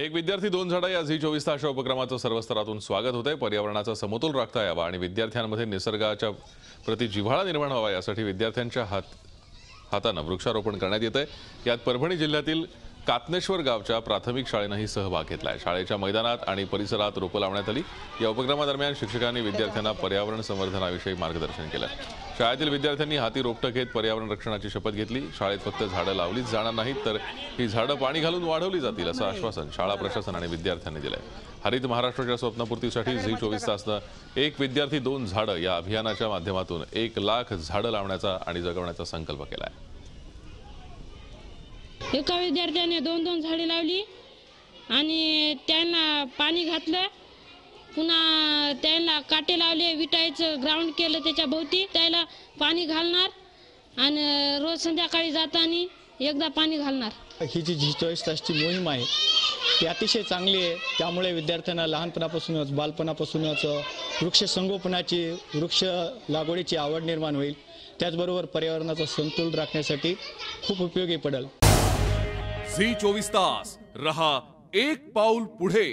एक विद्यार्थी दोन झाडं या झी24 तास उपक्रमाचं सर्व स्तरातून स्वागत होतंय। पर्यावरणाचा समतोल राखता यावा आणि विद्यार्थ्यांमध्ये निसर्गाच्या प्रति जिव्हाळा निर्माण व्हावा यासाठी विद्यार्थ्यांच्या हाताने वृक्षारोपण करण्यात येतंय। यात परभणी जिल्ह्यातील कातनेश्वर गावच्या प्राथमिक शाळेनेही सहभाग घेतलाय। शाळेच्या मैदानात आणि परिसरात रोपं लावण्यात आली। या उपक्रमादरम्यान शिक्षकांनी विद्यार्थ्यांना पर्यावरण संवर्धनाविषयी मार्गदर्शन केलं। शाळेतील विद्यार्थ्यांनी हाती रोपटं घेत पर्यावरण रक्षणाची शपथ घेतली। शाळेत फक्त झाडं लावलीच जाणार नाहीत तर ही झाडं पाणी घालून वाढवली जातील असं आश्वासन शाळा प्रशासन आणि विद्यार्थ्यांनी दिलंय। हरित महाराष्ट्राच्या स्वप्नपूर्तीसाठी झी24 तासनं एक विद्यार्थी दोन झाडं या अभियानाच्या माध्यमातून 1 लाख झाडं लावण्याचा आणि जगवण्याचा संकल्प केलाय। एका विद्यार्थ्याने 2-2 झाडे लावली आणि त्यांना पाणी घातलं, पुन्हा त्यांना काटे लावले, विटायचं ग्राउंड केलं त्याच्या भोवती, त्याला पाणी घालणार आणि रोज संध्याकाळी जाताना एकदा पाणी घालणार। ही जी झी24 तासची मोहीम आहे ती अतिशय चांगली आहे। त्यामुळे विद्यार्थ्यांना लहानपणापासूनच बालपणापासूनच वृक्ष संगोपनाची वृक्ष लागवडीची आवड निर्माण होईल। त्याचबरोबर पर्यावरणाचा समतोल राखण्यासाठी खूप उपयोगी पडेल। झी24 तास रहा एक पाऊल पुढे।